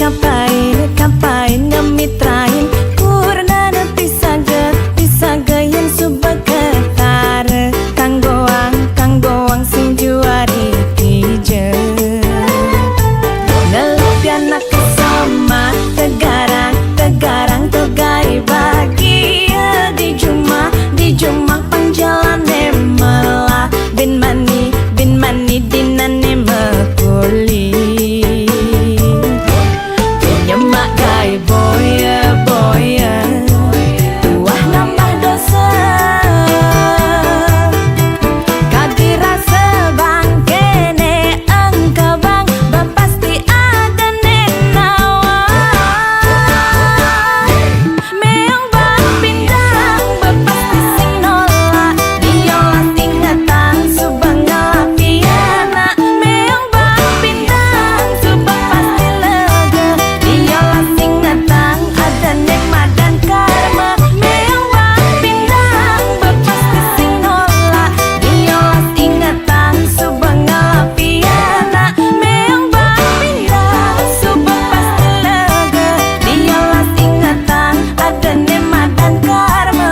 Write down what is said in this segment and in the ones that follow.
kapain ngemitrain kurna tisagayan subaketar kanggoang sing juari tije nelepian nak sama tegarang togai bahagia di Juma pangjalane melah bin mani dinane mekuli nyemak gai boya tuah nambah dosa kaki rasa bang kene engke bang bapasti ada nenawa meong bang pindang bapasti sing nolak diolah tingatan subang ngalapiana meong bang pindang subang pasti lega diolah tingatan ada nikmat dan karma meong bang pindang bapasti sing nolak diolah tingatan subang ngalapiana meong bang pindang subang pasti lega diolah tingatan ada nikmat dan karma.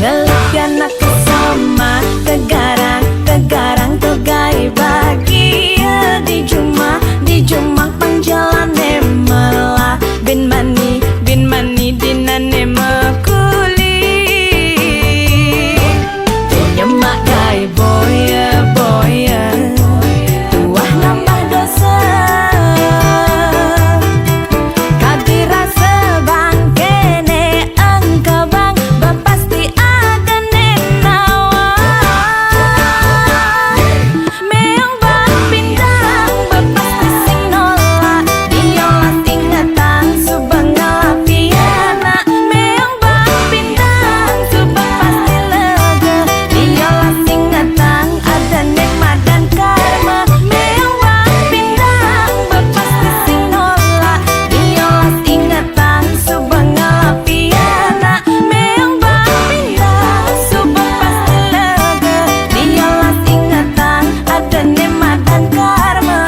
Ngelipian nak sama tegarang togai bahagia di Juma pangjalane melah bin mani dinane mekuli nyemak gai boya tuah nambah dosa kaki rasa bang kene engke bang bapasti ada nenawa meong bang pindang bapasti sing nolak diolah tingatan subang ngalapiana meong bang pindang subang pasti lega diolah tingatan ada nikmat dan karma meong bang pindang bapasti sing nolak diolah tingatan subang ngalapiana meong bang pindang subang pasti lega diolah tingatan ada nikmat dan karma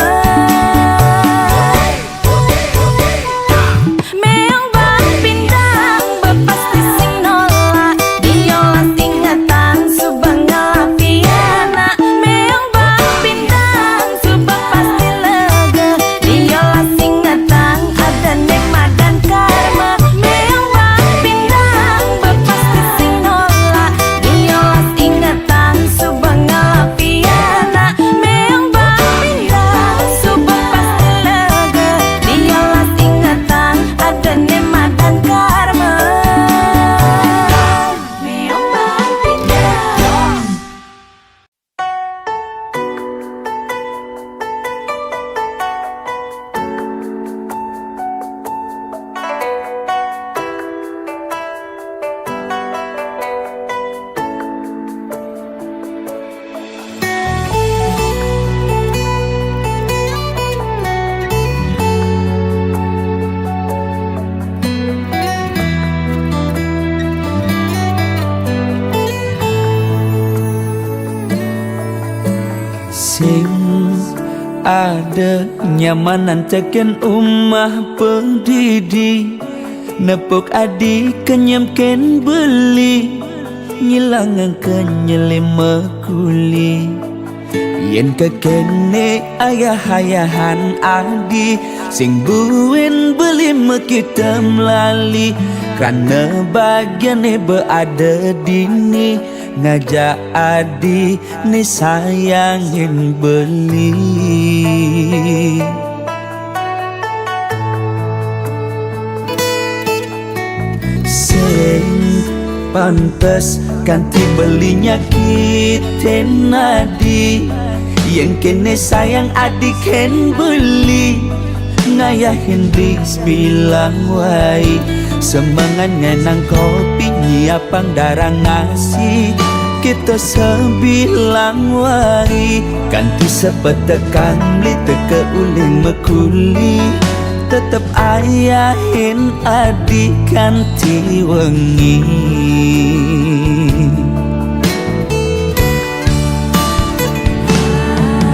meong bang pindang bapasti sing nolak diolah tingatan subang ngalapiana meong bang pindang subang pasti lega diolah tingatan ada nikmat dan karma meong bang pindang bapasti sing nolak diolah tingatan subang ngalapiana meong bang pindang subang pasti lega diolah tingatan ada nikmat dan karma meong bang pindang. Sing ada nyamanan teken umah pendidi nepuk adi kenyamken beli ngilangan kenyelima kuli yen kekene ayah-ayahan adi sing buin beli kita melali karena bagiannya berada dini ngajak adi ni sayangin beli sing pantes ganti belinya kita nadi Yang kene sayang adik ken beli ngayahin bis bilang wai semangat ngenang kopi nyiapang darang ngasih kita sebilang wai kanti sepetekan beli teke uling mekuli tetep ayahin adik kanti wengi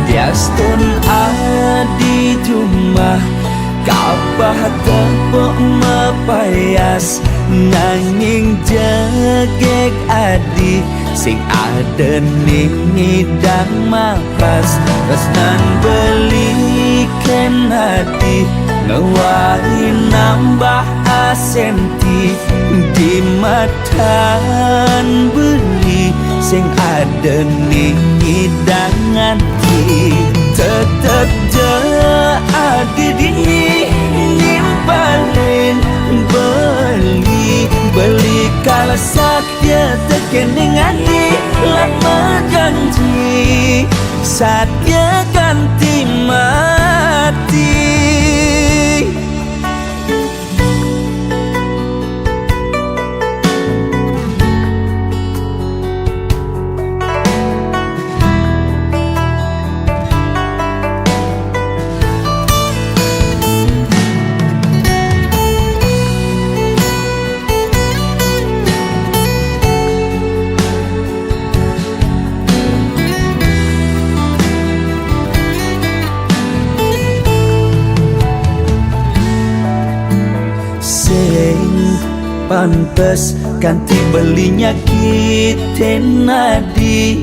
Biastun adi cuma kapah tepuk mepayas nanging jegek adi sing ada ning ngidang makas tresnan beliken hati ngewai nambah asenti di matan beli sing ada ning ngidangan tetep je adi dini nimpalin beli kala sakya tekening adi lama janji sakya ganti mati pantes ganti belinya kita nadi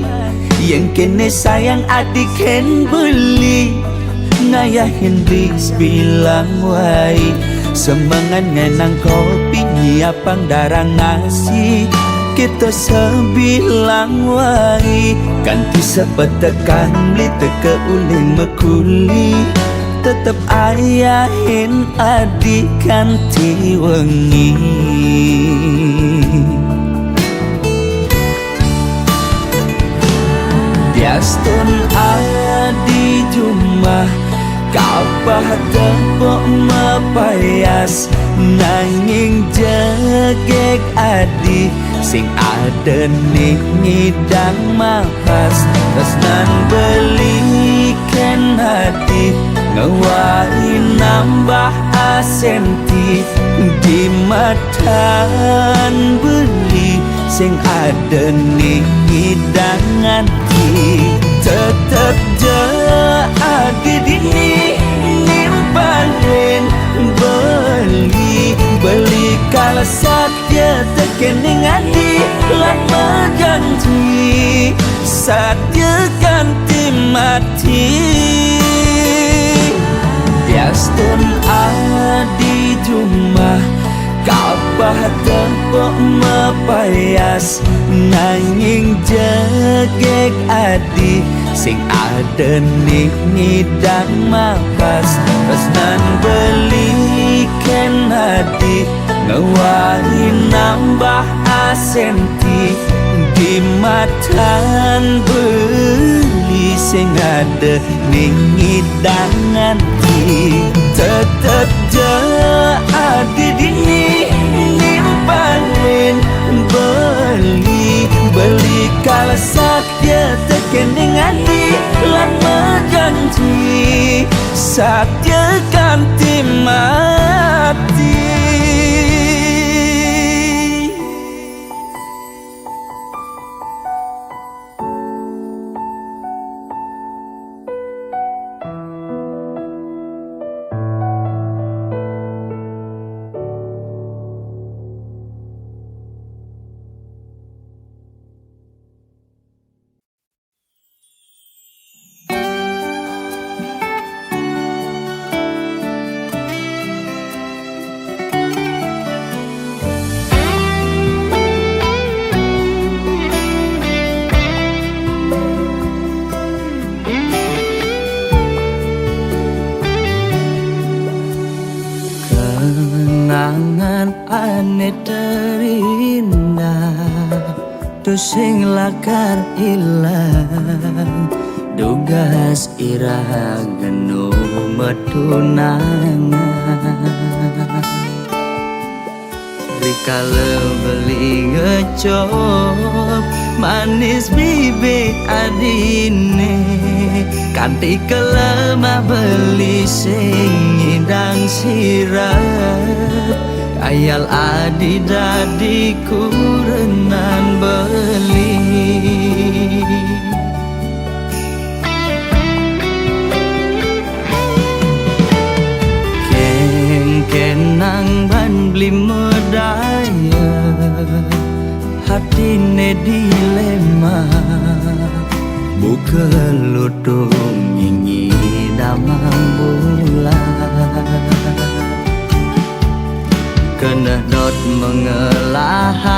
yang kene sayang adik ken beli ngayahin bis bilang wai semangat ngenang kopi nyiapang darang ngasih kita sebilang wai ganti sepetekan beli teke uling mekuli tetep ayahin adik kanti wengi Biastun adi cuma kapah tepuk mepayas nanging jegek adi sing ada ning ngidang makas tresnan beliken hati ngewai nambah asenti di matan beli sing ada ning ngidangan tetep je adi dini nimpalin beli kala sakya tekening adi lama janji sakya ganti mati Biastun adi cuma kapah tepuk mepayas nanging jegek adi sing ada ning ngidang makas tresnan beliken hati ngewai nambah asenti di matan beli sing ada ning ngidangan tetep je adi dini nimpalin beli kala sakya tekening adi lama janji sakya ganti mati kenangan aneh terindah tu sing lakar ilang Dugas irah genu metunangan Rikala beli ngecop manis bibit adine Kanti kelemah beli sing ngidang sirap Ayal adi dadi kurenan beli Kenang ban beli medaya Hatine dilema Buka lutung ingin damang bulan Kena dot mengelahang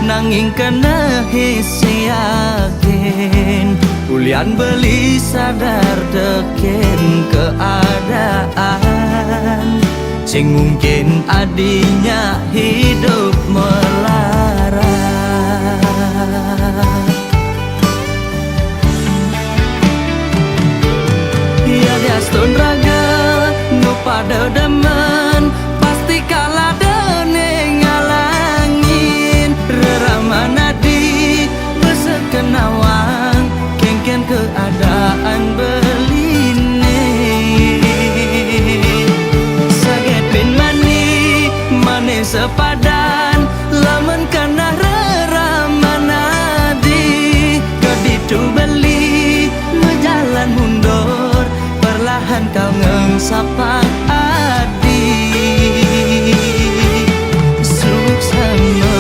Nanging kena hisi yakin Ulian beli sadar teken keadaan Sing mungkin adinya hidup melarat Ya diastun raga nu pada demen Pasti kalah dene ngalangin Reramana di besekenawang Kengken keadaan beline Saget bin mani mane sepadan Lamun kana reramana di Keditu beli mejalan mundur Perlahan kau ngengsapa adi Suksama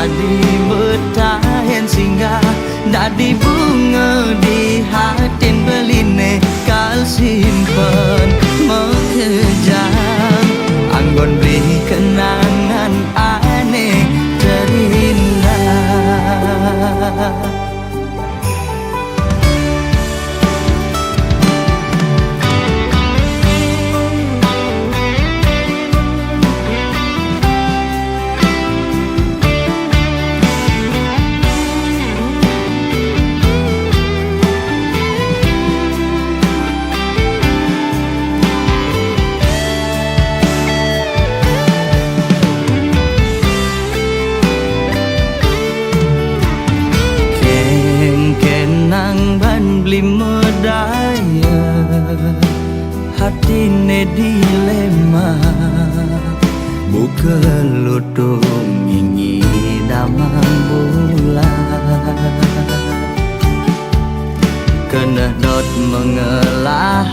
adi betahen singgah Dadi bunga di hatin beline Kal simpen mekejang Anggon beri kenangan aneh terindah beli medaya Hatine dilema Buka lutung ingin damang bulan Kena dot mengelahang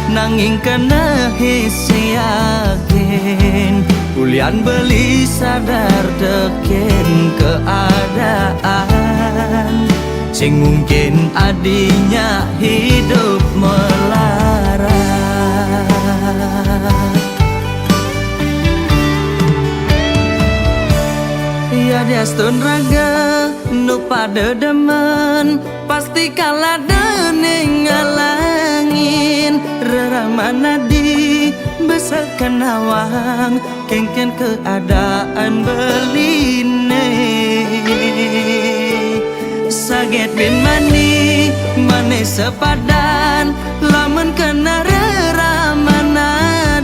Nanging kena hisi yakin Ulian beli sadar teken keadaan Sing mungkin adinya hidup melarat Ya diastun raga nu pada demen Pasti kalah dene ngalangin Reramana di besekenawang Kengken keadaan beline Saget bin mani mane sepadan Lamun kena reramana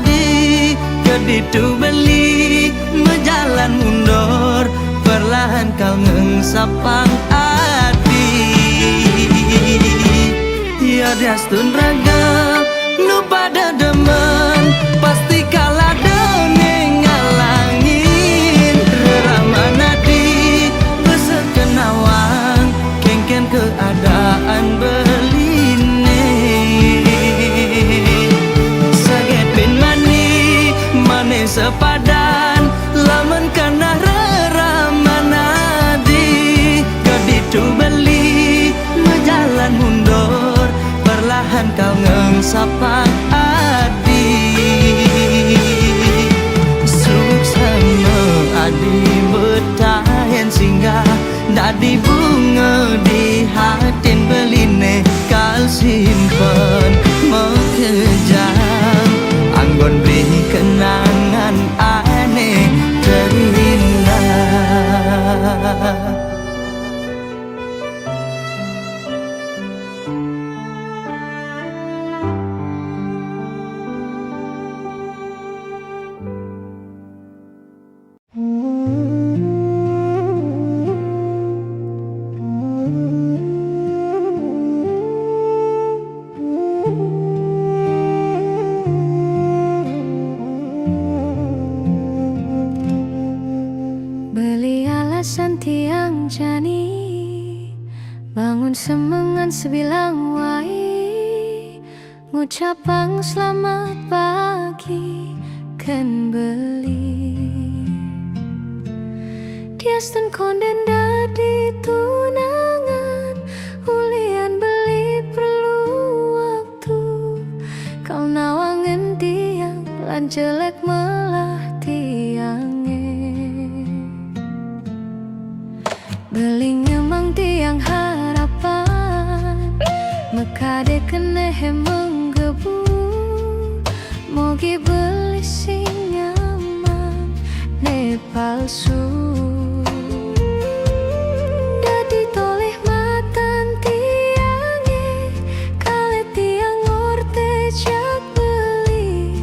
di Keditu beli mejalan mundur Perlahan kau ngengsapang adi Ya diastun raga nu pada demen Pasti kalah dene ngalangin Reramana di besekenawang Kengken keadaan beline Saget bin mani mane sepadan Lamun kana reramana di Keditu beli mejalan mundur Perlahan kau ngengsapa adi Suksama adi betahen singgah Dadi bunga di hatin beline Kal simpen mekejang Anggon beri kenangan aneh terindah Bangun semengan sebilang wai, ngucapang selamat pagi kan beli. Tiastan konden dadi tunangan, ulian beli perlu waktu. Kau nawangan tiang lan jelek melah tiange. Beli ngemang tiang harapan, mekade kene menggebu. Mogi beli sing nyaman, ne palsu. Dadi toleh matan tiange, kale tiang ngorte jak beli.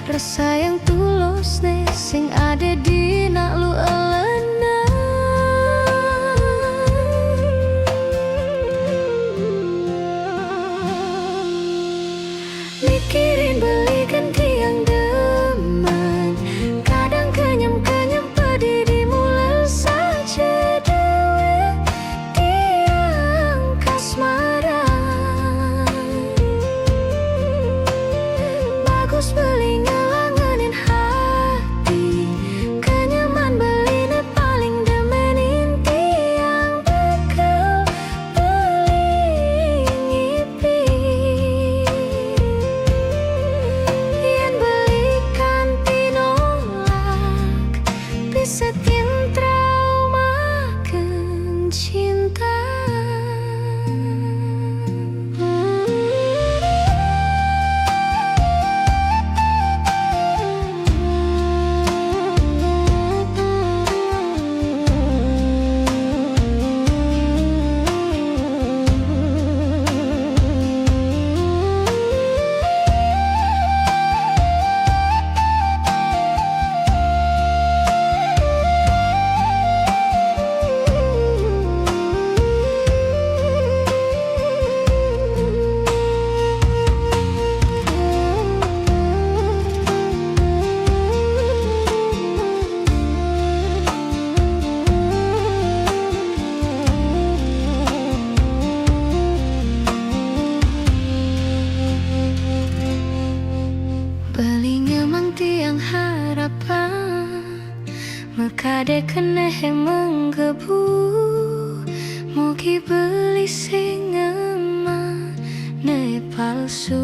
Rasa yang tulus ne sing ada di nak lu elena. Mikirin belikan tiang demen, kadang kenyam-kenyam pedih dimulai saja dewe tiang kasmaran. Bagus beli ngelanganin hati, kenyaman belinya paling demenin tiang bekal beli ngipi. Yen belikan tinolak, bisa tien trauma ken cinta. Beli ngemang tiang harapan, mekade kene menggebu. Mogi beli sing aman, ne palsu.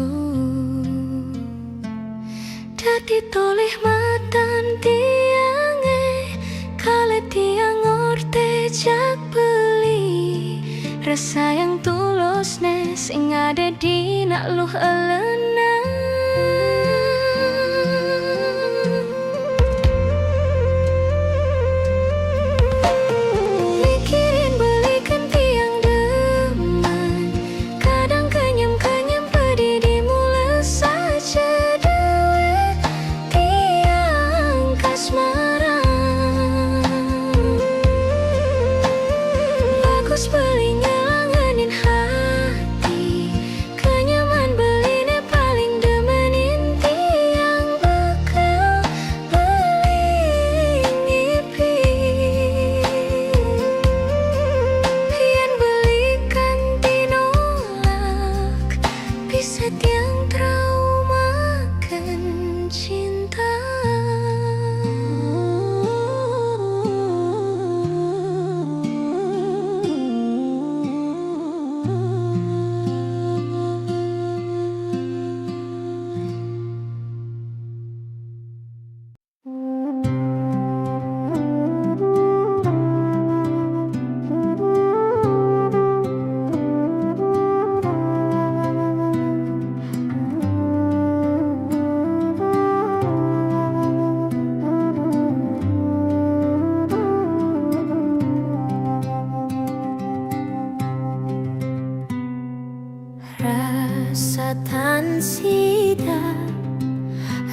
Dadi toleh matan tiange, kale tiang ngorte jak beli. Rasa yang tulus ne sing ada di nak lu elena. Mikirin belikan tiang demen, kadang kenyam-kenyam pedih dimulai saja dewe tiang kasmaran. Bagus beli ngelanganin hati, kenyaman belinya paling demenin tiang bekal beli ngipi. Yen belikan tinolak, bisa tiang trauma kan cinta. Rasa tan sida,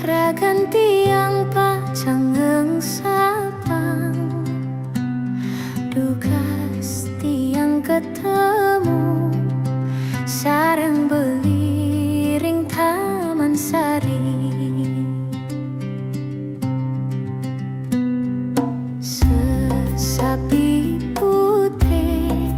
ragan tiang pacangeng sapang. Dugas tiang ketemu, sareng beli ring taman sari. Sesapi putih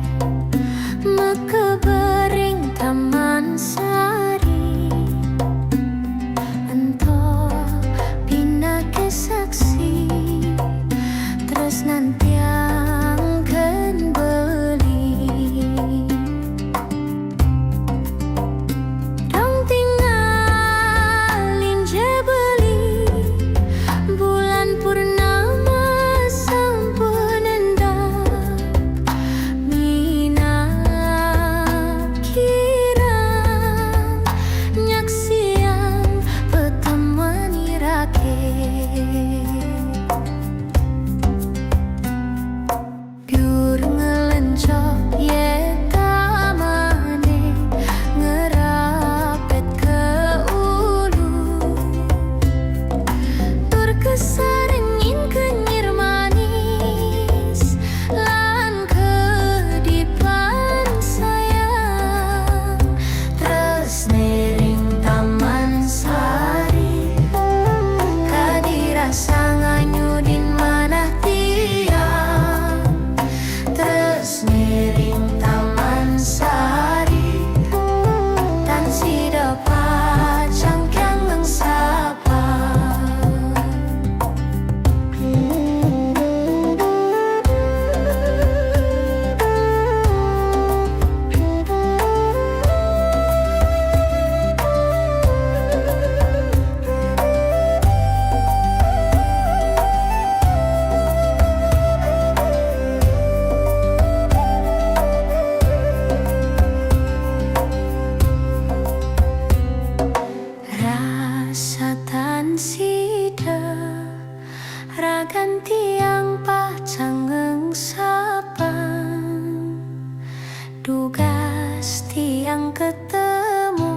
pasti yang ketemu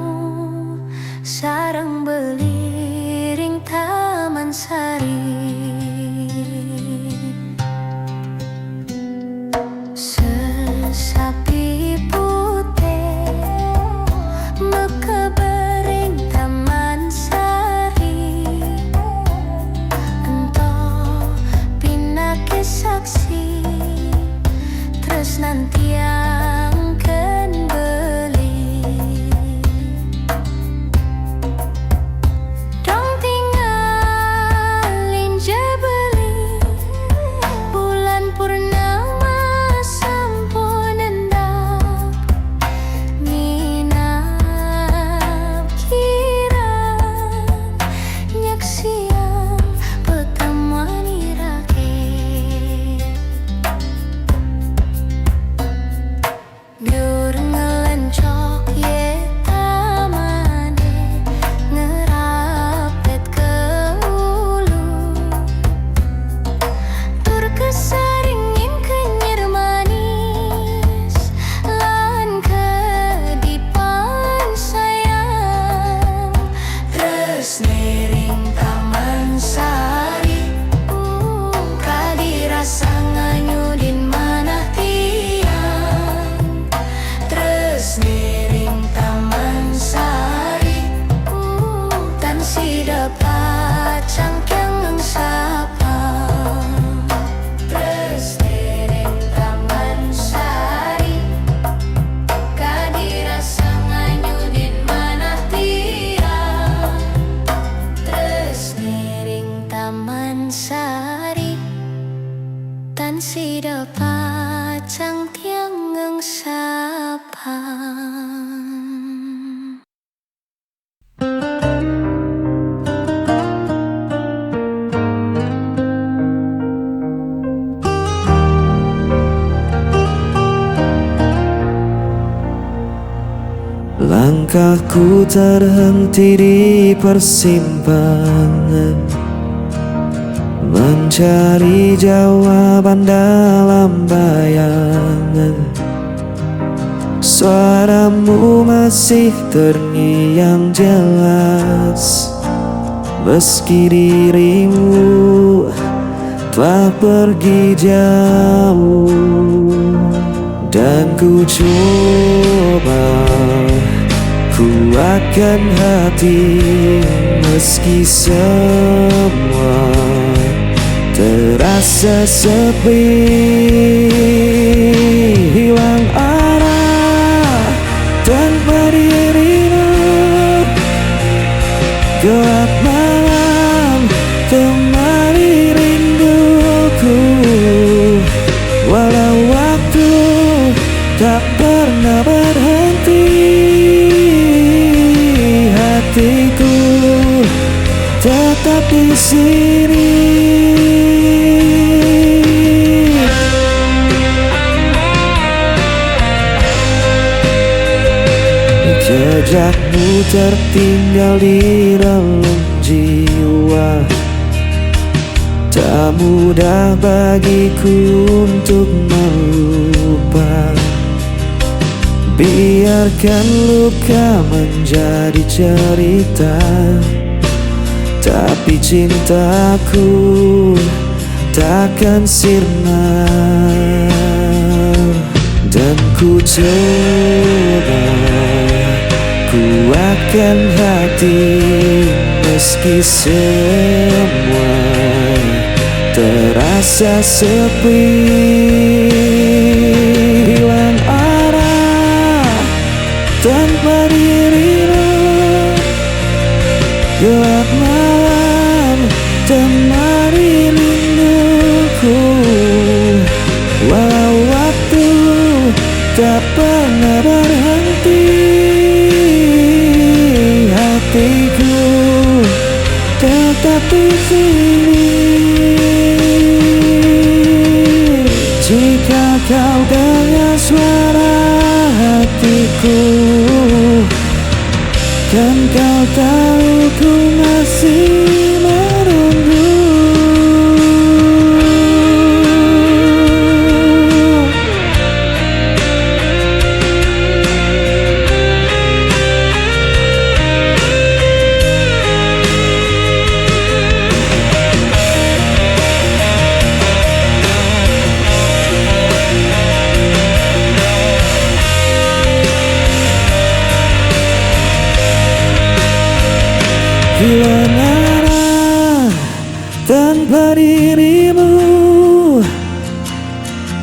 sarang beliring Taman Sari. Sesapi putih mekebering Taman Sari, entah pinake saksi terus nanti akan beli. Dong tinggalin jebeli bulan purnama sampun endap minap kira nyaksian pertemuan irake. Dur ngelencok ye tamane ngerapet ke hulu, tur kesaringin kenyir manis lan kedipan sayang. Terus nering Taman Sari kadirasa nganyudin manah tiang. Terus nering Taman Sari tan si dapat cangkeng sapa. Terus nering Taman Sari kadirasa nganyudin manah tiang. Terus nering Taman Sari tan si dapat cangkeng sapa. Langkahku terhenti di persimpangan, mencari jawaban dalam bayangan. Suaramu masih terngiang jelas, meski dirimu telah pergi jauh. Dan ku coba kuatkan hati meski semua terasa sepi. Hilang arah tanpa dirimu, gelap malam temani rinduku. Walau waktu tak pernah berhenti, hatiku tetap di sini. Jejakmu tertinggal di dalam jiwa, tak mudah bagiku untuk melupa. Biarkan luka menjadi cerita, tapi cintaku takkan sirna. Dan ku coba kuatkan hati meski semua terasa sepi. Hilang arah tanpa dirimu, gelap malam temani rinduku. Walau waktu tak pernah berhenti, hatiku tetap di sini. Jika kau dengar suara hatiku, kan kau tahu ku masih menunggu. hilang arah tanpa dirimu.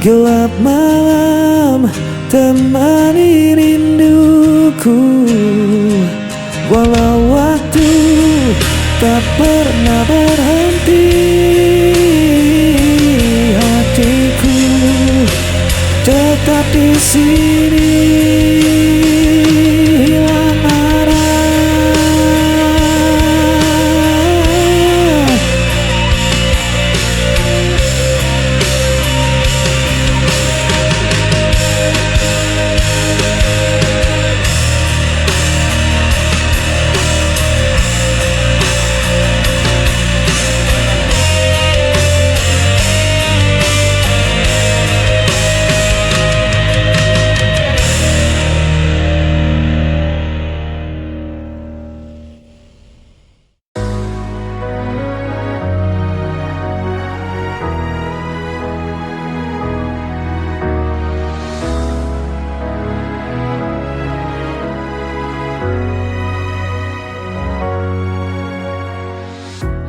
Gelap malam temani rinduku. Walau waktu tak pernah berhenti, hatiku tetap di sini. Hilang arah.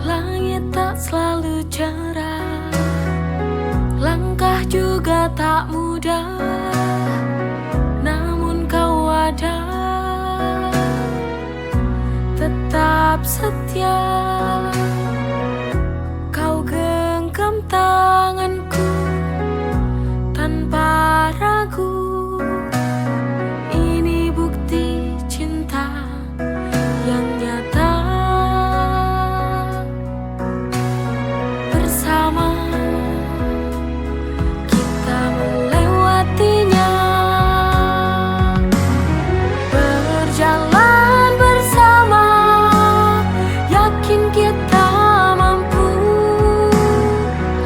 Langit tak selalu cerah, langkah juga tak mudah, namun kau ada, tetap setia. Kau genggam tanganku tanpa ragu. Ini bukti cinta yang nyata. Bersama kita melewatinya, berjalan bersama, yakin kita mampu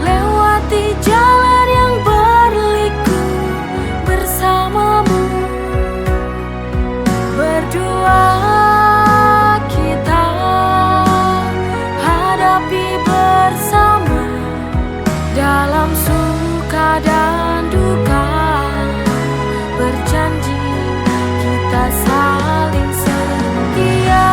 lewati jalan yang berliku bersamamu. Berdua kita hadapi bersama, dalam suka dan duka, berjanji kita saling setia.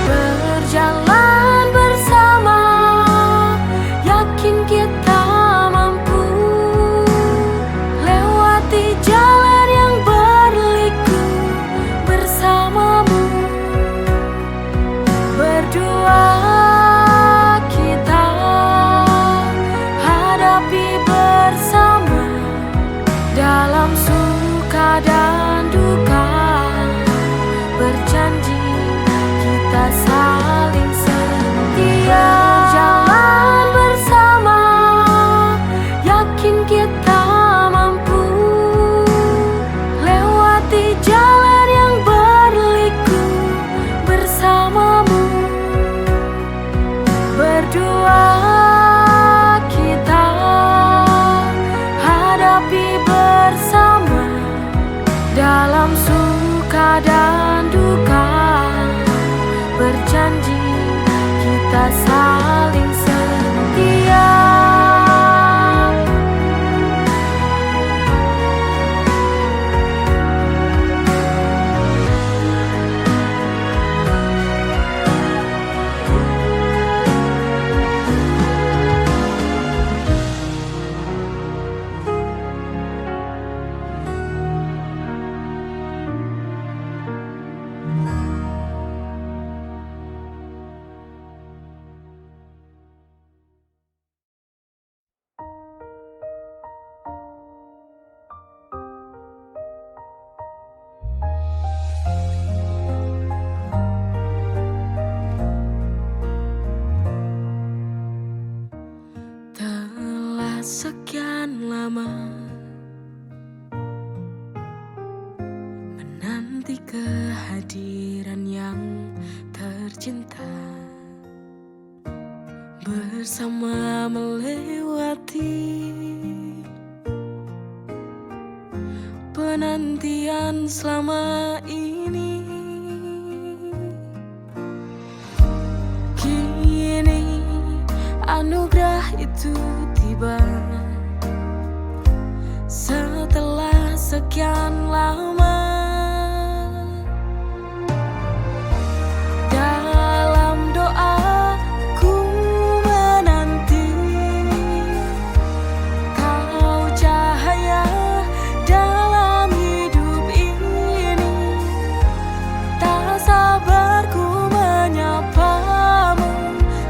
Berjalan bersama, yakin kita mampu lewati jalan yang berliku bersamamu. Berdua kita hadapi bersama, dalam suka dan duka, berjanji kita saling setia. Jalan bersama, yakin kita mampu lewati jalan yang berliku bersamamu. Berdua kita hadapi bersama, dalam suka dan duka, berjanji kita saling setia. Telah sekian lama menanti kehadiran yang tercinta, bersama melewati penantian selama ini. Anugerah itu tiba setelah sekian lama. Dalam doa ku menanti kau cahaya dalam hidup ini. Tak sabar ku menyapamu,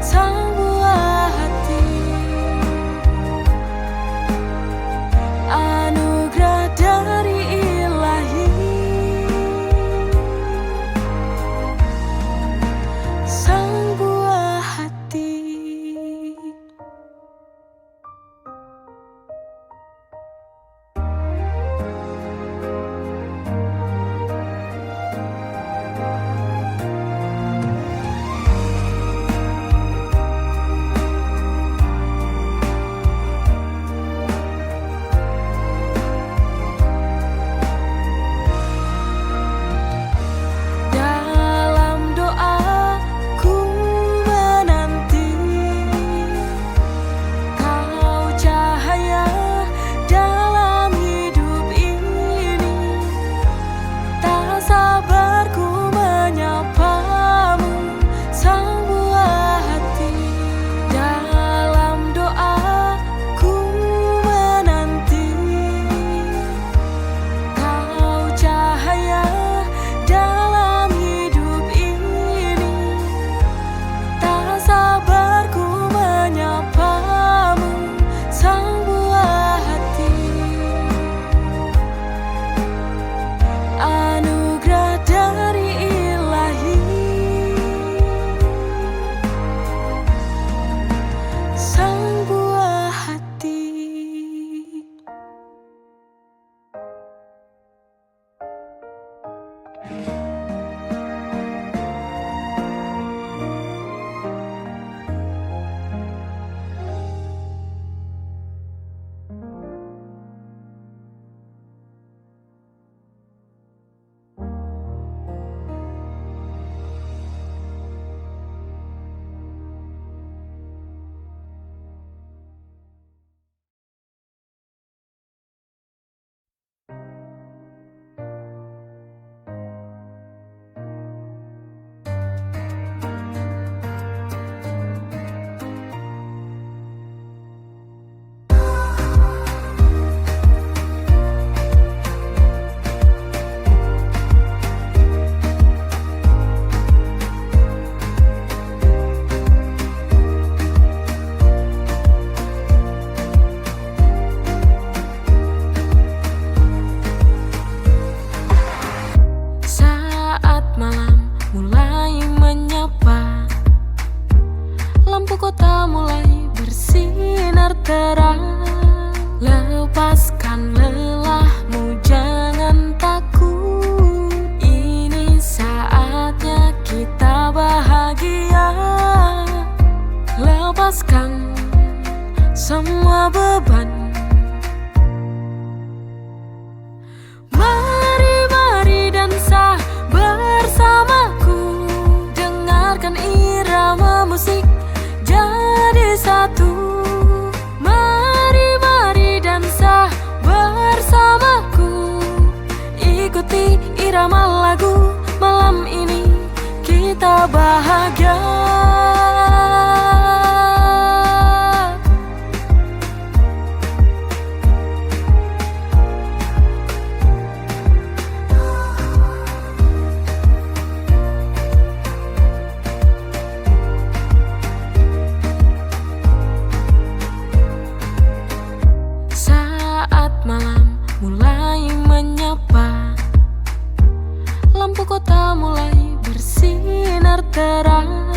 sang buah hati. Anugerah dari Ilahi, sang buah hati. Dalam doa ku menanti kau cahaya dalam hidup ini. Tak sabar ku menyapamu, sang buah hati. Dalam doa ku menanti kau cahaya dalam hidup ini. Tak sabar ku menyapamu, sang buah hati. Anugerah dari Ilahi, sang buah hati. Saat malam mulai menyapa, lampu kota mulai bersinar terang. Lepaskan lelahmu, jangan takut. Ini saatnya kita bahagia. Lepaskan semua beban. Mari dansa bersamaku. Dengarkan irama musik jadi satu. Mari dansa bersamaku. Ikuti irama lagu. Malam ini kita bahagia. Saat malam mulai menyapa, lampu kota mulai bersinar terang.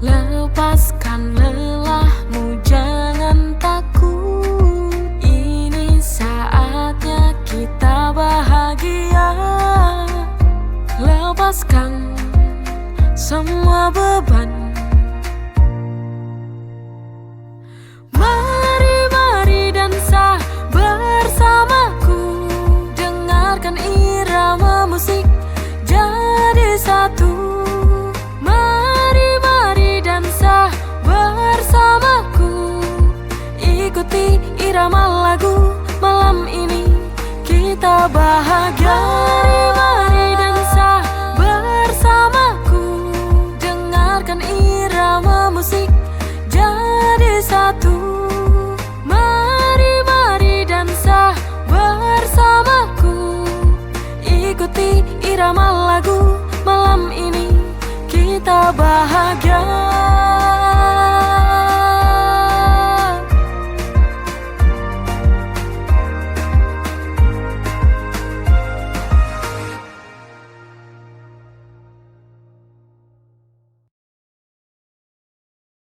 Lepaskan lelahmu, jangan takut. Ini saatnya kita bahagia. Lepaskan semua beban. Mari dansa bersamaku. Dengarkan irama musik jadi satu. Mari dansa bersamaku. kita bahagia. Mari dansa bersamaku, dengarkan irama musik jadi satu. Mari dansa bersamaku, ikuti irama lagu. Malam ini kita bahagia.